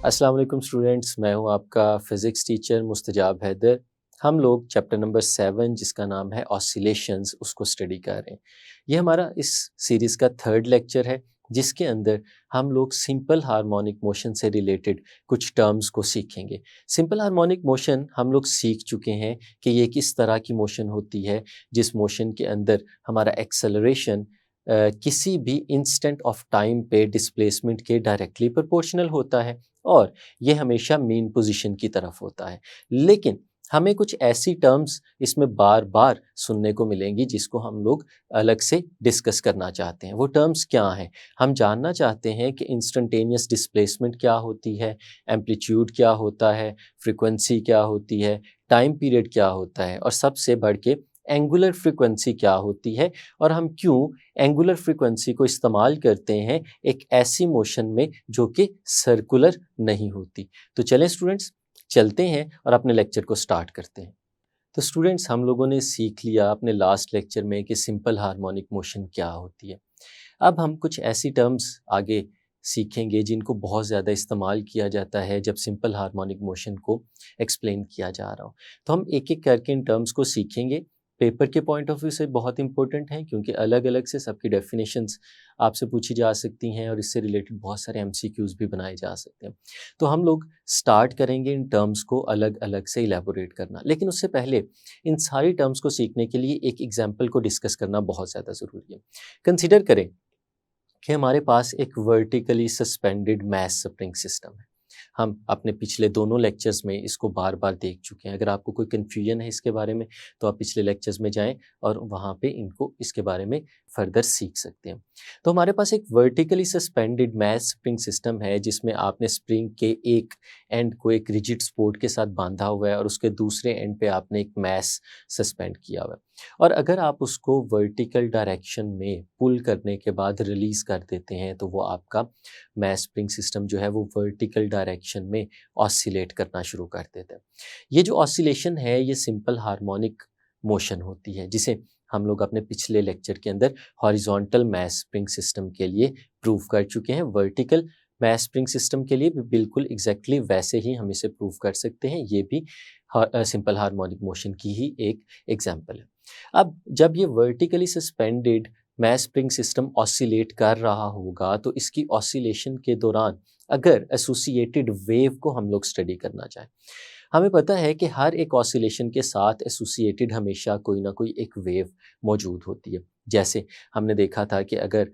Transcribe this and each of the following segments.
अस्सलाम वालेकुम स्टूडेंट्स, मैं हूं आपका फ़िज़िक्स टीचर मुस्तजाब हैदर। हम लोग चैप्टर नंबर 7 जिसका नाम है ऑसिलेशंस उसको स्टडी कर रहे हैं। ये हमारा इस सीरीज़ का थर्ड लेक्चर है जिसके अंदर हम लोग सिंपल हार्मोनिक मोशन से रिलेटेड कुछ टर्म्स को सीखेंगे। सिंपल हार्मोनिक मोशन हम लोग सीख चुके हैं कि ये किस तरह की मोशन होती है, जिस मोशन के अंदर हमारा एक्सेलरेशन किसी भी इंस्टेंट ऑफ टाइम पे डिस्प्लेसमेंट के डायरेक्टली प्रोपोर्शनल होता है और ये हमेशा मीन पोजीशन की तरफ होता है। लेकिन हमें कुछ ऐसी टर्म्स इसमें बार बार सुनने को मिलेंगी जिसको हम लोग अलग से डिस्कस करना चाहते हैं। वो टर्म्स क्या हैं? हम जानना चाहते हैं कि इंस्टेंटेनियस डिस्प्लेसमेंट क्या होती है, एम्पलीट्यूड क्या होता है, फ्रीक्वेंसी क्या होती है, टाइम पीरियड क्या होता है और सबसे बढ़ के एंगुलर फ्रीक्वेंसी क्या होती है और हम क्यों एंगुलर फ्रीक्वेंसी को इस्तेमाल करते हैं एक ऐसी मोशन में जो कि सर्कुलर नहीं होती। तो चलें स्टूडेंट्स, चलते हैं और अपने लेक्चर को स्टार्ट करते हैं। तो स्टूडेंट्स, हम लोगों ने सीख लिया अपने लास्ट लेक्चर में कि सिंपल हार्मोनिक मोशन क्या होती है। अब हम कुछ ऐसी टर्म्स आगे सीखेंगे जिनको बहुत ज़्यादा इस्तेमाल किया जाता है जब सिंपल हार्मोनिक मोशन को एक्सप्लेन किया जा रहा हो। तो हम एक एक करके इन टर्म्स को सीखेंगे। पेपर के पॉइंट ऑफ व्यू से बहुत इंपॉर्टेंट हैं क्योंकि अलग अलग से सबकी डेफिनेशंस आपसे पूछी जा सकती हैं और इससे रिलेटेड बहुत सारे एमसीक्यूज़ भी बनाए जा सकते हैं। तो हम लोग स्टार्ट करेंगे इन टर्म्स को अलग अलग से इलेबोरेट करना, लेकिन उससे पहले इन सारी टर्म्स को सीखने के लिए एक एग्जाम्पल को डिस्कस करना बहुत ज़्यादा ज़रूरी है। कंसिडर करें कि हमारे पास एक vertically suspended mass spring system है। हम अपने पिछले दोनों लेक्चर्स में इसको बार बार देख चुके हैं। अगर आपको कोई कन्फ्यूजन है इसके बारे में तो आप पिछले लेक्चर्स में जाएं और वहाँ पे इनको इसके बारे में फर्दर सीख सकते हैं। तो हमारे पास एक vertically suspended mass spring system है जिसमें आपने स्प्रिंग के एक एंड को एक रिजिड सपोर्ट के साथ बांधा हुआ है और उसके दूसरे एंड पे आपने एक मास सस्पेंड किया हुआ है। और अगर आप उसको वर्टिकल डायरेक्शन में पुल करने के बाद रिलीज कर देते हैं तो वो आपका मास स्प्रिंग सिस्टम जो है वो वर्टिकल डायरेक्शन में ऑसिलेट करना शुरू कर देता है। ये जो ऑसिलेशन है ये सिंपल हार्मोनिक मोशन होती है जिसे हम लोग अपने पिछले लेक्चर के अंदर हॉरिजॉन्टल मास स्प्रिंग सिस्टम के लिए प्रूव कर चुके हैं। वर्टिकल मास स्प्रिंग सिस्टम के लिए भी बिल्कुल एग्जैक्टली वैसे ही हम इसे प्रूव कर सकते हैं। ये भी सिंपल हार्मोनिक मोशन की ही एक एग्जाम्पल है। अब जब ये vertically suspended mass spring system oscillate कर रहा होगा तो इसकी ऑसिलेशन के दौरान अगर एसोसिएटेड वेव को हम लोग स्टडी करना चाहें, हमें पता है कि हर एक ऑसिलेशन के साथ एसोसिएटेड हमेशा कोई ना कोई एक वेव मौजूद होती है। जैसे हमने देखा था कि अगर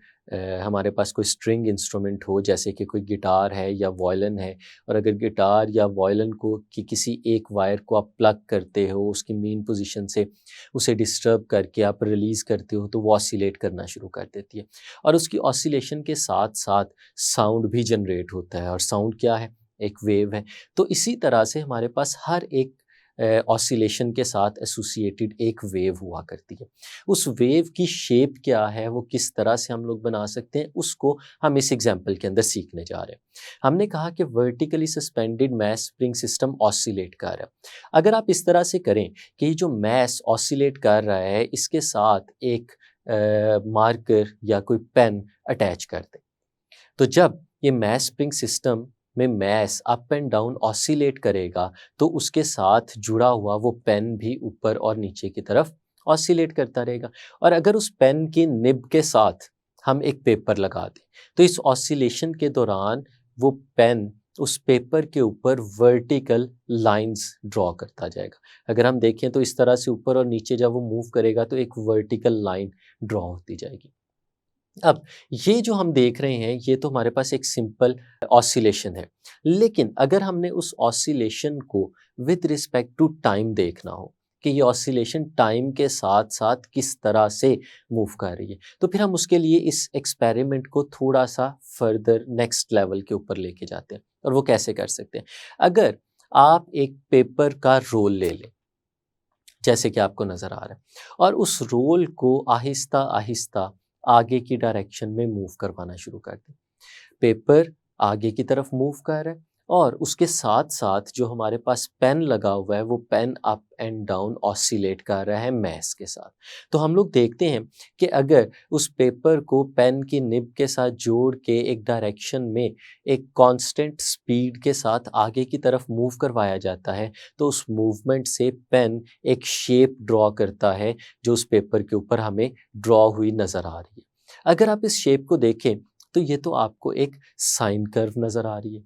हमारे पास कोई स्ट्रिंग इंस्ट्रूमेंट हो जैसे कि कोई गिटार है या वायलिन है और अगर गिटार या वायलिन को कि किसी एक वायर को आप प्लग करते हो उसकी मेन पोजीशन से उसे डिस्टर्ब करके आप रिलीज़ करते हो तो वो ऑसिलेट करना शुरू कर देती है और उसकी ऑसिलेशन के साथ साथ साउंड भी जनरेट होता है और साउंड क्या है? एक वेव है। तो इसी तरह से हमारे पास हर एक ऑसिलेशन के साथ एसोसिएटेड एक वेव हुआ करती है। उस वेव की शेप क्या है, वो किस तरह से हम लोग बना सकते हैं, उसको हम इस एग्जाम्पल के अंदर सीखने जा रहे हैं। हमने कहा कि vertically suspended mass spring system oscillate कर रहा है। अगर आप इस तरह से करें कि जो मास ऑसिलेट कर रहा है इसके साथ एक मार्कर या कोई पेन अटैच कर दें, तो जब ये मास स्प्रिंग सिस्टम में मास अप एंड डाउन ऑसिलेट करेगा तो उसके साथ जुड़ा हुआ वो पेन भी ऊपर और नीचे की तरफ ऑसिलेट करता रहेगा। और अगर उस पेन की निब के साथ हम एक पेपर लगा दें तो इस ऑसिलेशन के दौरान वो पेन उस पेपर के ऊपर वर्टिकल लाइंस ड्रॉ करता जाएगा। अगर हम देखें तो इस तरह से ऊपर और नीचे जब वो मूव करेगा तो एक वर्टिकल लाइन ड्रॉ होती जाएगी। अब ये जो हम देख रहे हैं ये तो हमारे पास एक सिंपल ऑसिलेशन है, लेकिन अगर हमने उस ऑसिलेशन को विद रिस्पेक्ट टू टाइम देखना हो कि ये ऑसिलेशन टाइम के साथ साथ किस तरह से मूव कर रही है तो फिर हम उसके लिए इस एक्सपेरिमेंट को थोड़ा सा फर्दर नेक्स्ट लेवल के ऊपर लेके जाते हैं। और वो कैसे कर सकते हैं? अगर आप एक पेपर का रोल ले लें जैसे कि आपको नज़र आ रहा है और उस रोल को आहिस्ता आहिस्ता आगे की डायरेक्शन में मूव करवाना शुरू कर दें। पेपर आगे की तरफ मूव कर रहा है और उसके साथ साथ जो हमारे पास पेन लगा हुआ है वो pen up and down oscillate कर रहा है मैस के साथ। तो हम लोग देखते हैं कि अगर उस पेपर को पेन की निब के साथ जोड़ के एक डायरेक्शन में एक कांस्टेंट स्पीड के साथ आगे की तरफ मूव करवाया जाता है तो उस मूवमेंट से पेन एक शेप ड्रॉ करता है जो उस पेपर के ऊपर हमें ड्रॉ हुई नज़र आ रही है। अगर आप इस शेप को देखें तो ये तो आपको एक साइन कर्व नज़र आ रही है।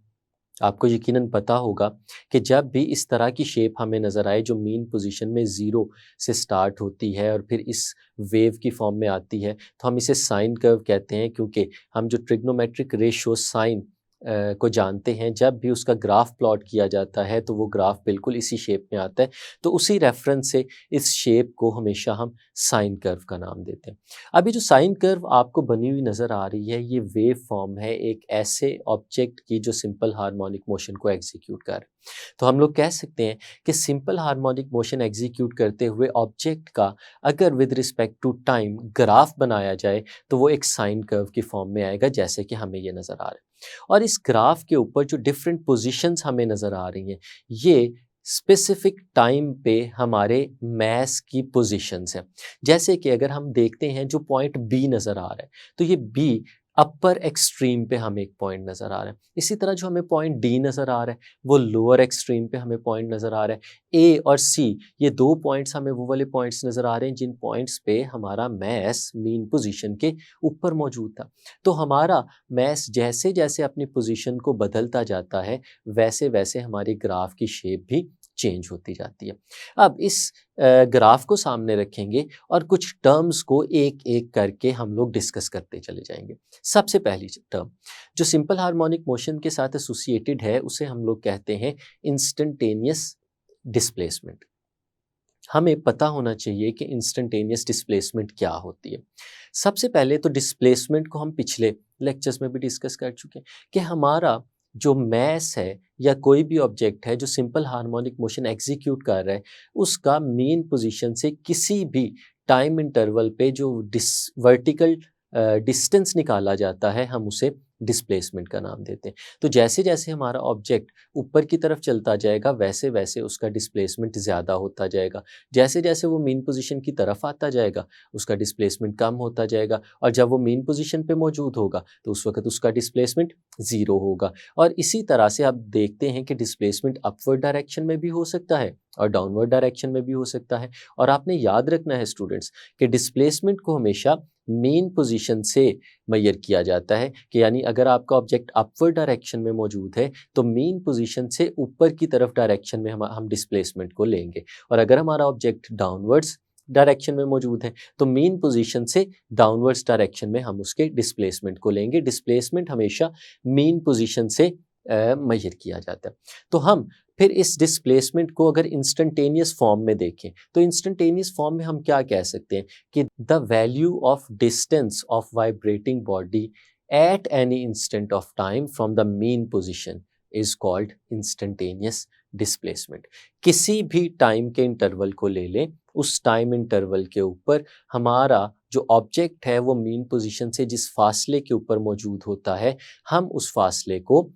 आपको यकीनन पता होगा कि जब भी इस तरह की शेप हमें नज़र आए जो मीन पोजीशन में ज़ीरो से स्टार्ट होती है और फिर इस वेव की फॉर्म में आती है तो हम इसे साइन कर्व कहते हैं, क्योंकि हम जो ट्रिग्नोमेट्रिक रेशियो साइन को जानते हैं, जब भी उसका ग्राफ प्लॉट किया जाता है तो वो ग्राफ बिल्कुल इसी शेप में आता है। तो उसी रेफरेंस से इस शेप को हमेशा हम साइन कर्व का नाम देते हैं। अभी जो साइन कर्व आपको बनी हुई नज़र आ रही है ये वेव फॉर्म है एक ऐसे ऑब्जेक्ट की जो सिंपल हार्मोनिक मोशन को एग्जीक्यूट कर। तो हम लोग कह सकते हैं कि सिंपल हार्मोनिक मोशन एग्जीक्यूट करते हुए ऑब्जेक्ट का अगर with respect to time graph बनाया जाए तो वो एक साइन कर्व की फॉर्म में आएगा, जैसे कि हमें ये नज़र आ रहा है। और इस ग्राफ के ऊपर जो डिफरेंट पोजीशंस हमें नज़र आ रही हैं ये स्पेसिफिक टाइम पे हमारे मैस की पोजीशंस हैं। जैसे कि अगर हम देखते हैं जो पॉइंट बी नज़र आ रहा है तो ये बी अपर एक्सट्रीम पे हमें एक पॉइंट नज़र आ रहा है। इसी तरह जो हमें पॉइंट डी नज़र आ रहा है वो लोअर एक्सट्रीम पे हमें पॉइंट नज़र आ रहा है। ए और सी ये दो पॉइंट्स हमें वो वाले पॉइंट्स नज़र आ रहे हैं जिन पॉइंट्स पे हमारा मैस मीन पोजीशन के ऊपर मौजूद था। तो हमारा मैस जैसे जैसे अपनी पोजीशन को बदलता जाता है वैसे वैसे हमारी ग्राफ की शेप भी चेंज होती जाती है। अब इस ग्राफ को सामने रखेंगे और कुछ टर्म्स को एक एक करके हम लोग डिस्कस करते चले जाएंगे। सबसे पहली टर्म जो सिंपल हार्मोनिक मोशन के साथ एसोसिएटेड है उसे हम लोग कहते हैं इंस्टेंटेनियस डिस्प्लेसमेंट। हमें पता होना चाहिए कि इंस्टेंटेनियस डिस्प्लेसमेंट क्या होती है। सबसे पहले तो डिस्प्लेसमेंट को हम पिछले लेक्चर्स में भी डिस्कस कर चुके हैं कि हमारा जो मैस है या कोई भी ऑब्जेक्ट है जो सिंपल हार्मोनिक मोशन एग्जीक्यूट कर रहा है उसका मेन पोजीशन से किसी भी टाइम इंटरवल पे जो वर्टिकल डिस्टेंस निकाला जाता है हम उसे डिस्प्लेसमेंट का नाम देते हैं। तो जैसे जैसे हमारा ऑब्जेक्ट ऊपर की तरफ चलता जाएगा वैसे वैसे उसका डिस्प्लेसमेंट ज़्यादा होता जाएगा। जैसे जैसे वो मेन पोजीशन की तरफ आता जाएगा उसका डिस्प्लेसमेंट कम होता जाएगा और जब वो मेन पोजीशन पे मौजूद होगा तो उस वक्त उसका डिस्प्लेसमेंट ज़ीरो होगा। और इसी तरह से आप देखते हैं कि डिस्प्लेसमेंट अपवर्ड डायरेक्शन में भी हो सकता है और डाउनवर्ड डायरेक्शन में भी हो सकता है। और आपने याद रखना है स्टूडेंट्स कि डिस्प्लेसमेंट को हमेशा मेन पोजीशन से मेजर किया जाता है कि यानी अगर आपका ऑब्जेक्ट अपवर्ड डायरेक्शन में मौजूद है तो मेन पोजीशन से ऊपर की तरफ डायरेक्शन में हम डिस्प्लेसमेंट को लेंगे, और अगर हमारा ऑब्जेक्ट डाउनवर्ड्स डायरेक्शन में मौजूद है तो मेन पोजीशन से डाउनवर्ड्स डायरेक्शन में हम उसके डिस्प्लेसमेंट को लेंगे। डिस्प्लेसमेंट हमेशा मेन पोजीशन से मेजर किया जाता है। तो हम फिर इस डिस्प्लेसमेंट को अगर इंस्टेंटेनियस फॉर्म में देखें तो इंस्टेंटेनियस फॉर्म में हम क्या कह सकते हैं कि the value of distance of vibrating body at any instant of time from the main position is called instantaneous displacement. किसी भी टाइम के इंटरवल को ले लें, उस टाइम इंटरवल के ऊपर हमारा जो ऑब्जेक्ट है वो मेन पोजीशन से जिस फासले के ऊपर मौजूद होता है हम उस फासले को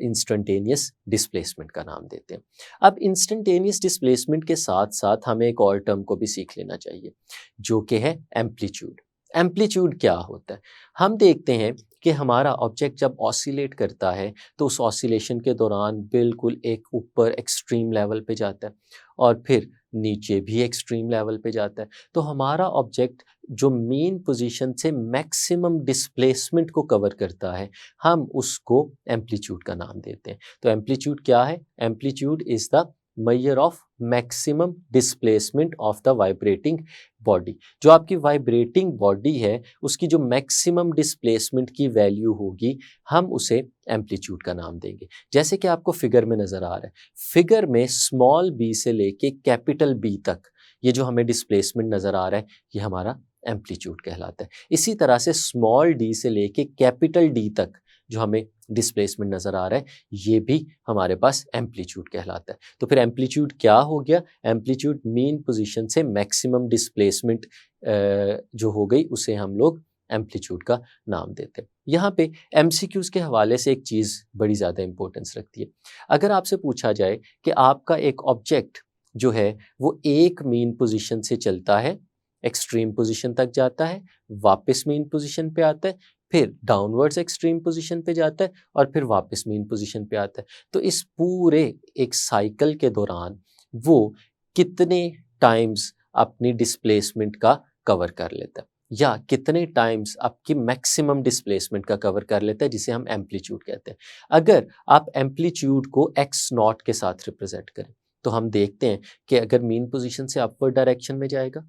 इंस्टेंटेनियस डिस्प्लेसमेंट का नाम देते हैं। अब इंस्टेंटेनियस डिस्प्लेसमेंट के साथ साथ हमें एक और टर्म को भी सीख लेना चाहिए जो कि है एम्पलीट्यूड। एम्पलीट्यूड क्या होता है? हम देखते हैं कि हमारा ऑब्जेक्ट जब ऑसिलेट करता है तो उस ऑसिलेशन के दौरान बिल्कुल एक ऊपर एक्सट्रीम लेवल पे जाता है और फिर नीचे भी एक्सट्रीम लेवल पे जाता है। तो हमारा ऑब्जेक्ट जो मेन पोजीशन से मैक्सिमम डिस्प्लेसमेंट को कवर करता है हम उसको एम्पलीट्यूड का नाम देते हैं। तो एम्पलीट्यूड क्या है? Amplitude is the measure of maximum displacement of the vibrating body. जो आपकी वाइब्रेटिंग बॉडी है उसकी जो मैक्सिमम डिस्प्लेसमेंट की वैल्यू होगी हम उसे एम्पलीट्यूड का नाम देंगे। जैसे कि आपको फिगर में नज़र आ रहा है, फिगर में स्मॉल बी से लेके कैपिटल बी तक ये जो हमें डिस्प्लेसमेंट नज़र आ रहा है ये हमारा एम्पलीट्यूड कहलाता है। इसी तरह से स्मॉल डी से लेके कैपिटल डी तक जो हमें डिस्प्लेसमेंट नज़र आ रहा है ये भी हमारे पास एम्पलीट्यूड कहलाता है। तो फिर एम्पलीट्यूड क्या हो गया? एम्पलीट्यूड मेन पोजीशन से मैक्सिमम डिस्प्लेसमेंट जो हो गई उसे हम लोग एम्पलीट्यूड का नाम देते हैं। यहाँ पे एमसीक्यूज के हवाले से एक चीज़ बड़ी ज़्यादा इंपॉर्टेंस रखती है। अगर आपसे पूछा जाए कि आपका एक ऑब्जेक्ट जो है वो एक मीन पोजीशन से चलता है, एक्सट्रीम पोजीशन तक जाता है, वापस मीन पोजीशन पे आता है, फिर डाउनवर्ड्स एक्सट्रीम पोजीशन पे जाता है और फिर वापस मीन पोजीशन पे आता है, तो इस पूरे एक साइकिल के दौरान वो कितने टाइम्स अपनी डिस्प्लेसमेंट का कवर कर लेता है, या कितने टाइम्स आपकी मैक्सिमम डिस्प्लेसमेंट का कवर कर लेता है, जिसे हम एम्पलीट्यूड कहते हैं। अगर आप एम्पलीट्यूड को एक्स नॉट के साथ रिप्रेजेंट करें तो हम देखते हैं कि अगर मीन पोजीशन से अपवर्ड डायरेक्शन में जाएगा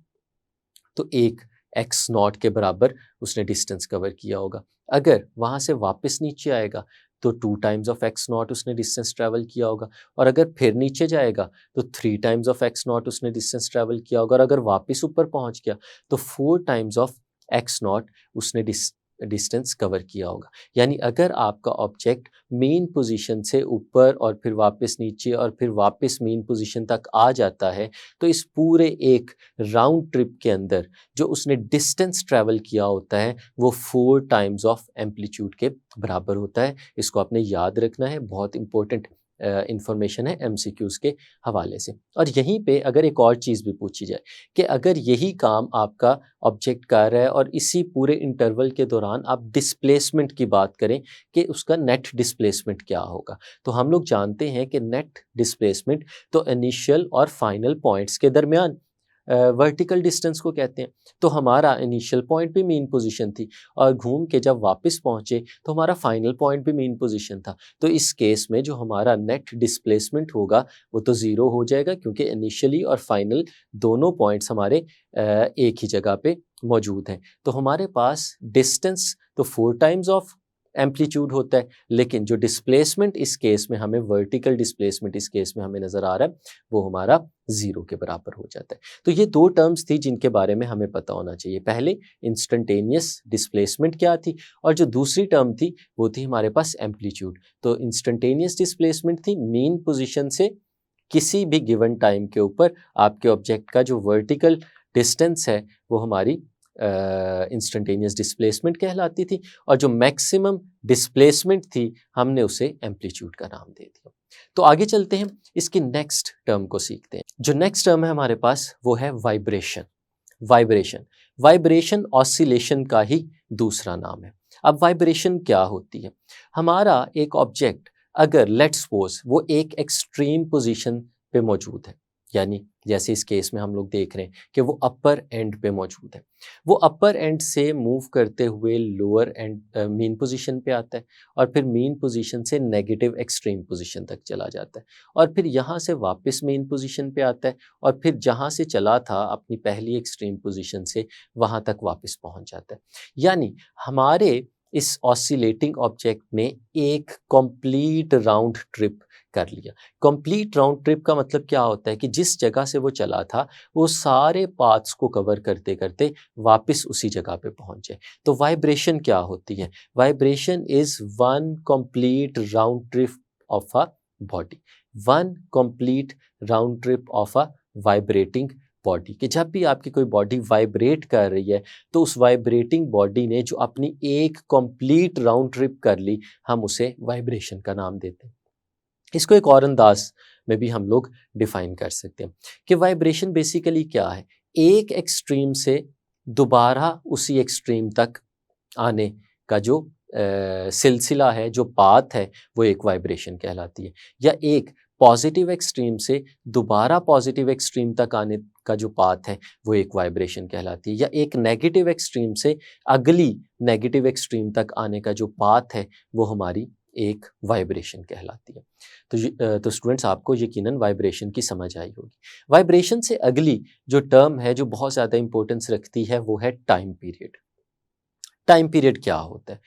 तो एक एक्स नॉट के बराबर उसने डिस्टेंस कवर किया होगा। अगर वहाँ से वापस नीचे आएगा तो 2 टाइम्स ऑफ एक्स नॉट उसने डिस्टेंस ट्रैवल किया होगा, और अगर फिर नीचे जाएगा तो 3 टाइम्स ऑफ एक्स नॉट उसने डिस्टेंस ट्रैवल किया होगा, और अगर वापस ऊपर पहुँच गया तो 4 टाइम्स ऑफ एक्स नॉट उसने डिस्टेंस कवर किया होगा। यानी अगर आपका ऑब्जेक्ट मेन पोजीशन से ऊपर और फिर वापस नीचे और फिर वापस मेन पोजीशन तक आ जाता है तो इस पूरे एक राउंड ट्रिप के अंदर जो उसने डिस्टेंस ट्रैवल किया होता है वो 4 टाइम्स ऑफ एम्पलीट्यूड के बराबर होता है। इसको आपने याद रखना है, बहुत इंपॉर्टेंट इंफॉर्मेशन है एमसीक्यूज के हवाले से। और यहीं पे अगर एक और चीज़ भी पूछी जाए कि अगर यही काम आपका ऑब्जेक्ट कर रहा है और इसी पूरे इंटरवल के दौरान आप डिस्प्लेसमेंट की बात करें कि उसका नेट डिस्प्लेसमेंट क्या होगा, तो हम लोग जानते हैं कि नेट डिस्प्लेसमेंट तो इनिशियल और फाइनल पॉइंट्स के दरमियान वर्टिकल डिस्टेंस को कहते हैं। तो हमारा इनिशियल पॉइंट भी मेन पोजीशन थी और घूम के जब वापस पहुंचे तो हमारा फाइनल पॉइंट भी मेन पोजीशन था। तो इस केस में जो हमारा नेट डिस्प्लेसमेंट होगा वो तो ज़ीरो हो जाएगा, क्योंकि इनिशियली और फाइनल दोनों पॉइंट्स हमारे एक ही जगह पे मौजूद हैं। तो हमारे पास डिस्टेंस तो 4 टाइम्स ऑफ एम्पलीट्यूड होता है, लेकिन जो डिस्प्लेसमेंट इस केस में हमें, वर्टिकल डिस्प्लेसमेंट इस केस में हमें नज़र आ रहा है, वो हमारा ज़ीरो के बराबर हो जाता है। तो ये 2 टर्म्स थी जिनके बारे में हमें पता होना चाहिए। पहले इंस्टेंटेनियस डिस्प्लेसमेंट क्या थी, और जो दूसरी टर्म थी वो थी हमारे पास एम्पलीट्यूड। तो इंस्टेंटेनियस डिस्प्लेसमेंट थी मेन पोजीशन से किसी भी गिवन टाइम के ऊपर आपके ऑब्जेक्ट का जो वर्टिकल डिस्टेंस है वो हमारी इंस्टेंटेनियस डिस्प्लेसमेंट कहलाती थी, और जो मैक्सिमम डिस्प्लेसमेंट थी हमने उसे एम्पलीट्यूड का नाम दे दिया। तो आगे चलते हैं, इसकी नेक्स्ट टर्म को सीखते हैं। जो नेक्स्ट टर्म है हमारे पास वो है वाइब्रेशन। वाइब्रेशन वाइब्रेशन ऑसिलेशन का ही दूसरा नाम है। अब वाइब्रेशन क्या होती है? हमारा एक ऑब्जेक्ट अगर लेट्स सपोज वो एक एक्सट्रीम पोजीशन पे मौजूद है, यानी जैसे इस केस में हम लोग देख रहे हैं कि वो अपर एंड पे मौजूद है, वो अपर एंड से मूव करते हुए लोअर एंड मीन पोजीशन पे आता है, और फिर मीन पोजीशन से नेगेटिव एक्सट्रीम पोजीशन तक चला जाता है, और फिर यहाँ से वापस मेन पोजीशन पे आता है, और फिर जहाँ से चला था अपनी पहली एक्सट्रीम पोजीशन से वहाँ तक वापस पहुँच जाता है। यानी हमारे इस ऑसिलेटिंग ऑब्जेक्ट ने एक कंप्लीट राउंड ट्रिप कर लिया। कंप्लीट राउंड ट्रिप का मतलब क्या होता है कि जिस जगह से वो चला था वो सारे पाथ्स को कवर करते करते वापस उसी जगह पे पहुंच जाए। तो वाइब्रेशन क्या होती है? Vibration is one complete round trip of a body, one complete round trip of a vibrating body. कि जब भी आपकी कोई बॉडी वाइब्रेट कर रही है तो उस वाइब्रेटिंग बॉडी ने जो अपनी एक कंप्लीट राउंड ट्रिप कर ली, हम उसे वाइब्रेशन का नाम देते हैं। इसको एक और अंदाज में भी हम लोग डिफाइन कर सकते हैं कि वाइब्रेशन बेसिकली क्या है। एक एक्सट्रीम से दोबारा उसी एक्सट्रीम तक आने का जो सिलसिला है, जो पाथ है, वो एक वाइब्रेशन कहलाती है। या एक पॉजिटिव एक्सट्रीम से दोबारा पॉजिटिव एक्सट्रीम तक आने का जो पाथ है वो एक वाइब्रेशन कहलाती है। या एक नेगेटिव एक्सट्रीम से अगली नेगेटिव एक्सट्रीम तक आने का जो पाथ है वो हमारी एक वाइब्रेशन कहलाती है। तो स्टूडेंट्स, आपको यकीनन वाइब्रेशन की समझ आई होगी। वाइब्रेशन से अगली जो टर्म है जो बहुत ज़्यादा इंपॉर्टेंस रखती है वो है टाइम पीरियड। टाइम पीरियड क्या होता है?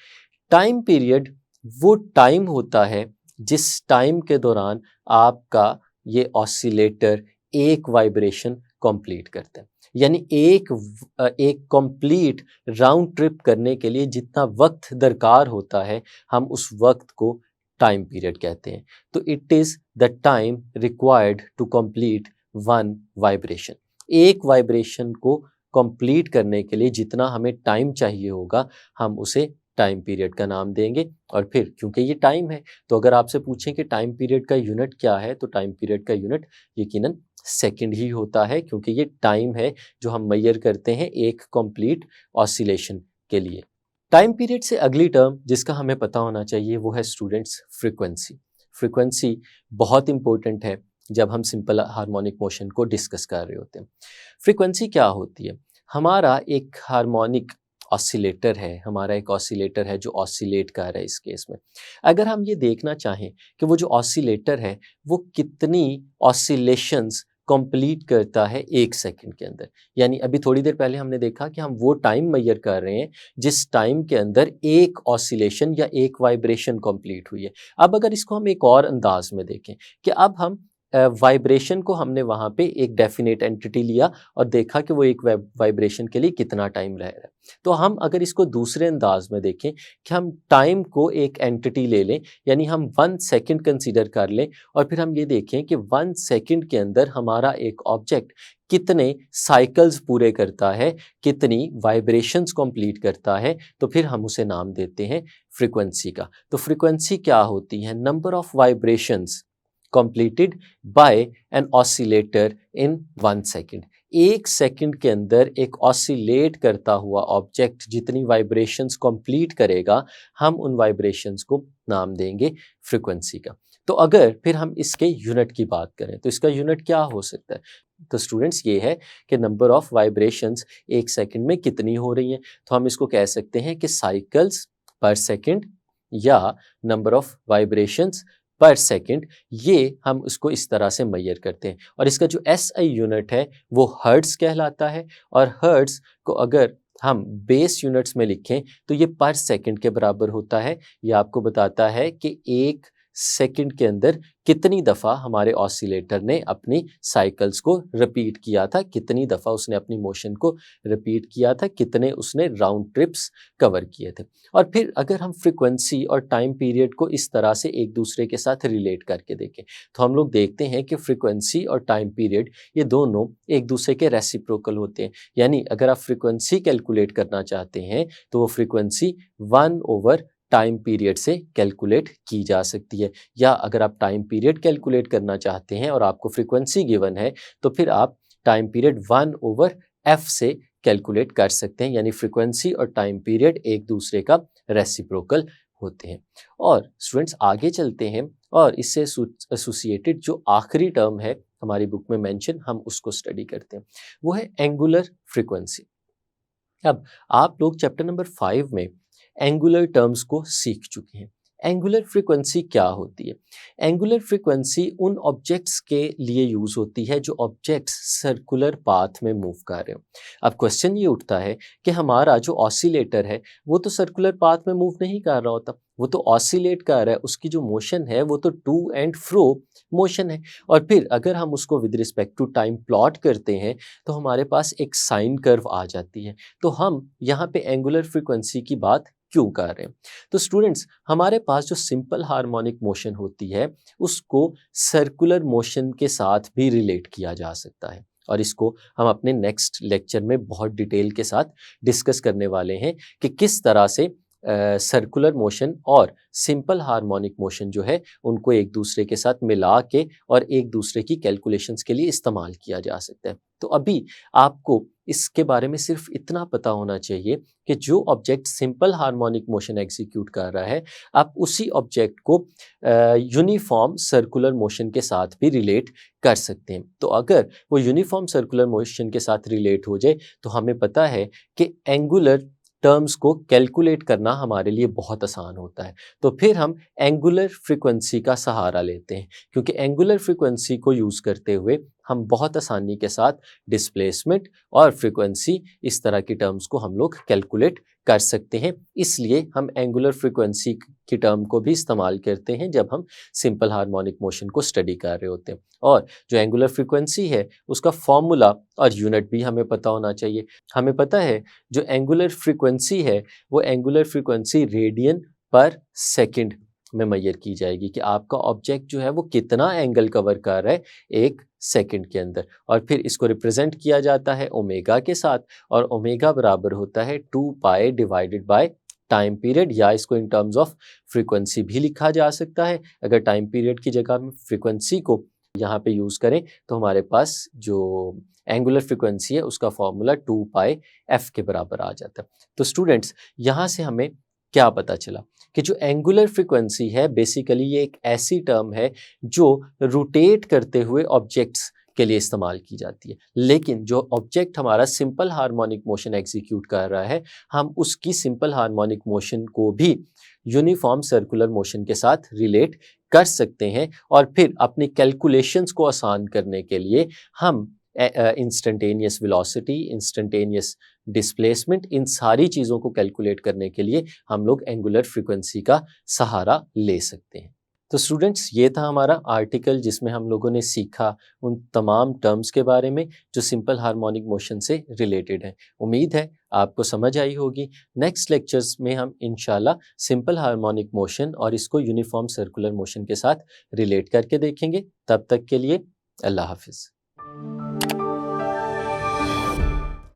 टाइम पीरियड वो टाइम होता है जिस टाइम के दौरान आपका ये ऑसिलेटर एक वाइब्रेशन कंप्लीट करता है। यानी एक कंप्लीट राउंड ट्रिप करने के लिए जितना वक्त दरकार होता है, हम उस वक्त को टाइम पीरियड कहते हैं। तो it is the time required to complete one vibration. एक वाइब्रेशन को कंप्लीट करने के लिए जितना हमें टाइम चाहिए होगा, हम उसे टाइम पीरियड का नाम देंगे और फिर क्योंकि ये टाइम है तो अगर आपसे पूछें कि टाइम पीरियड का यूनिट क्या है तो टाइम पीरियड का यूनिट यकीनन सेकंड ही होता है, क्योंकि ये टाइम है जो हम मेजर करते हैं एक कंप्लीट ऑसिलेशन के लिए। टाइम पीरियड से अगली टर्म जिसका हमें पता होना चाहिए वो है स्टूडेंट्स फ्रीक्वेंसी। फ्रीक्वेंसी बहुत इंपॉर्टेंट है जब हम सिंपल हार्मोनिक मोशन को डिस्कस कर रहे होते हैं। फ्रीक्वेंसी क्या होती है? हमारा एक हार्मोनिक ऑसिलेटर है, हमारा एक ऑसिलेटर है जो ऑसिलेट कर रहा है। इस केस में अगर हम ये देखना चाहें कि वो जो ऑसिलेटर है वो कितनी ऑसिलेशंस कंप्लीट करता है एक सेकंड के अंदर, यानी अभी थोड़ी देर पहले हमने देखा कि हम वो टाइम मेजर कर रहे हैं जिस टाइम के अंदर एक ऑसिलेशन या एक वाइब्रेशन कंप्लीट हुई है। अब अगर इसको हम एक और अंदाज में देखें कि अब हम वाइब्रेशन को हमने वहाँ पे एक डेफिनेट एंटिटी लिया और देखा कि वो एक वाइब्रेशन के लिए कितना टाइम रह रहा है। तो हम अगर इसको दूसरे अंदाज में देखें कि हम टाइम को एक एंटिटी ले लें, यानी हम 1 सेकंड कंसीडर कर लें और फिर हम ये देखें कि 1 सेकंड के अंदर हमारा एक ऑब्जेक्ट कितने साइकिल्स पूरे करता है, कितनी वाइब्रेशंस कंप्लीट करता है, तो फिर हम उसे नाम देते हैं फ्रीक्वेंसी का। तो फ्रीक्वेंसी क्या होती है? Number of vibrations completed by an oscillator in 1 second। एक सेकंड के अंदर एक ऑसिलेट करता हुआ ऑब्जेक्ट जितनी वाइब्रेशंस कंप्लीट करेगा, हम उन वाइब्रेशंस को नाम देंगे फ्रीक्वेंसी का। तो अगर फिर हम इसके यूनिट की बात करें तो इसका यूनिट क्या हो सकता है? तो स्टूडेंट्स ये है कि नंबर ऑफ वाइब्रेशंस एक सेकंड में कितनी हो रही हैं, तो हम इसको कह सकते हैं कि साइकिल्स पर सेकंड या नंबर ऑफ वाइब्रेशंस पर सेकंड। ये हम इसको इस तरह से मेजर करते हैं और इसका जो एसआई यूनिट है वो हर्ट्ज कहलाता है और हर्ट्ज को अगर हम बेस यूनिट्स में लिखें तो ये पर सेकंड के बराबर होता है। ये आपको बताता है कि एक सेकंड के अंदर कितनी दफ़ा हमारे ऑसिलेटर ने अपनी साइकिल्स को रिपीट किया था, कितनी दफ़ा उसने अपनी मोशन को रिपीट किया था, कितने उसने राउंड ट्रिप्स कवर किए थे। और फिर अगर हम फ्रीक्वेंसी और टाइम पीरियड को इस तरह से एक दूसरे के साथ रिलेट करके देखें तो हम लोग देखते हैं कि फ्रीक्वेंसी और टाइम पीरियड ये दोनों एक दूसरे के रेसिप्रोकल होते हैं। यानी अगर आप फ्रीक्वेंसी कैलकुलेट करना चाहते हैं तो वो फ्रीक्वेंसी 1/टाइम पीरियड से कैलकुलेट की जा सकती है, या अगर आप टाइम पीरियड कैलकुलेट करना चाहते हैं और आपको फ्रीक्वेंसी गिवन है तो फिर आप टाइम पीरियड 1/f से कैलकुलेट कर सकते हैं। यानी फ्रीक्वेंसी और टाइम पीरियड एक दूसरे का रेसिप्रोकल होते हैं। और स्टूडेंट्स आगे चलते हैं और इससे एसोसिएटेड जो आखिरी टर्म है हमारी बुक में मेंशन, हम उसको स्टडी करते हैं, वो है एंगुलर फ्रीक्वेंसी। अब आप लोग चैप्टर नंबर 5 में एंगुलर टर्म्स को सीख चुके हैं। एंगुलर फ्रीक्वेंसी क्या होती है? एंगुलर फ्रीक्वेंसी उन ऑब्जेक्ट्स के लिए यूज होती है जो ऑब्जेक्ट्स सर्कुलर पाथ में मूव कर रहे हो। अब क्वेश्चन ये उठता है कि हमारा जो ऑसिलेटर है वो तो सर्कुलर पाथ में मूव नहीं कर रहा होता, वो तो ऑसिलेट कर रहा है, उसकी जो मोशन है वो तो टू एंड फ्रो मोशन है। और फिर अगर हम उसको with respect to time plot करते हैं तो हमारे पास एक साइन कर्व आ जाती है। तो हम यहाँ पे एंगुलर फ्रीक्वेंसी की बात क्यों कर रहे हैं? तो स्टूडेंट्स हमारे पास जो सिंपल हार्मोनिक मोशन होती है उसको सर्कुलर मोशन के साथ भी रिलेट किया जा सकता है और इसको हम अपने नेक्स्ट लेक्चर में बहुत डिटेल के साथ डिस्कस करने वाले हैं कि किस तरह से सर्कुलर मोशन और सिंपल हार्मोनिक मोशन जो है उनको एक दूसरे के साथ मिला के और एक दूसरे की कैलकुलेशंस के लिए इस्तेमाल किया जा सकता है। तो अभी आपको इसके बारे में सिर्फ इतना पता होना चाहिए कि जो object simple harmonic motion execute कर रहा है आप उसी ऑब्जेक्ट को यूनिफॉर्म सर्कुलर मोशन के साथ भी रिलेट कर सकते हैं। तो अगर वो यूनिफॉर्म सर्कुलर मोशन के साथ रिलेट हो जाए तो हमें पता है कि एंगुलर टर्म्स को कैलकुलेट करना हमारे लिए बहुत आसान होता है। तो फिर हम एंगुलर फ्रीक्वेंसी का सहारा लेते हैं, क्योंकि एंगुलर फ्रीक्वेंसी को यूज़ करते हुए हम बहुत आसानी के साथ डिस्प्लेसमेंट और फ्रीक्वेंसी इस तरह की टर्म्स को हम लोग कैलकुलेट कर सकते हैं। इसलिए हम एंगुलर फ्रीक्वेंसी की टर्म को भी इस्तेमाल करते हैं जब हम सिंपल हार्मोनिक मोशन को स्टडी कर रहे होते हैं। और जो एंगुलर फ्रीक्वेंसी है उसका फॉर्मूला और यूनिट भी हमें पता होना चाहिए। हमें पता है जो एंगुलर फ्रीक्वेंसी है वो एंगुलर फ्रीक्वेंसी रेडियन पर सेकंड में मेजर की जाएगी कि आपका ऑब्जेक्ट जो है वो कितना एंगल कवर कर रहा है एक सेकंड के अंदर, और फिर इसको रिप्रेजेंट किया जाता है ओमेगा के साथ और ओमेगा बराबर होता है 2 पाई डिवाइडेड बाय टाइम पीरियड, या इसको इन टर्म्स ऑफ फ्रीक्वेंसी भी लिखा जा सकता है। अगर टाइम पीरियड की जगह हम फ्रीक्वेंसी को यहाँ पे यूज़ करें तो हमारे पास जो एंगुलर फ्रीक्वेंसी है उसका फॉर्मूला 2 पाई एफ के बराबर आ जाता है। तो स्टूडेंट्स, यहाँ से हमें क्या पता चला कि जो एंगुलर फ्रीक्वेंसी है बेसिकली ये एक ऐसी टर्म है जो रोटेट करते हुए ऑब्जेक्ट्स के लिए इस्तेमाल की जाती है। लेकिन जो ऑब्जेक्ट हमारा सिंपल हार्मोनिक मोशन एग्जीक्यूट कर रहा है, हम उसकी सिंपल हार्मोनिक मोशन को भी यूनिफॉर्म सर्कुलर मोशन के साथ रिलेट कर सकते हैं, और फिर अपनी कैलकुलेशंस को आसान करने के लिए हम इंस्टेंटेनियस वेलोसिटी, इंस्टेंटेनियस डिस्प्लेसमेंट, इन सारी चीज़ों को कैलकुलेट करने के लिए हम लोग एंगुलर फ्रीक्वेंसी का सहारा ले सकते हैं। तो स्टूडेंट्स, ये था हमारा आर्टिकल जिसमें हम लोगों ने सीखा उन तमाम टर्म्स के बारे में जो सिंपल हार्मोनिक मोशन से रिलेटेड हैं। उम्मीद है आपको समझ आई होगी। नेक्स्ट लेक्चर्स में हम इंशाल्लाह सिंपल हार्मोनिक मोशन और इसको यूनिफॉर्म सर्कुलर मोशन के साथ रिलेट करके देखेंगे। तब तक के लिए अल्लाह हाफिज़।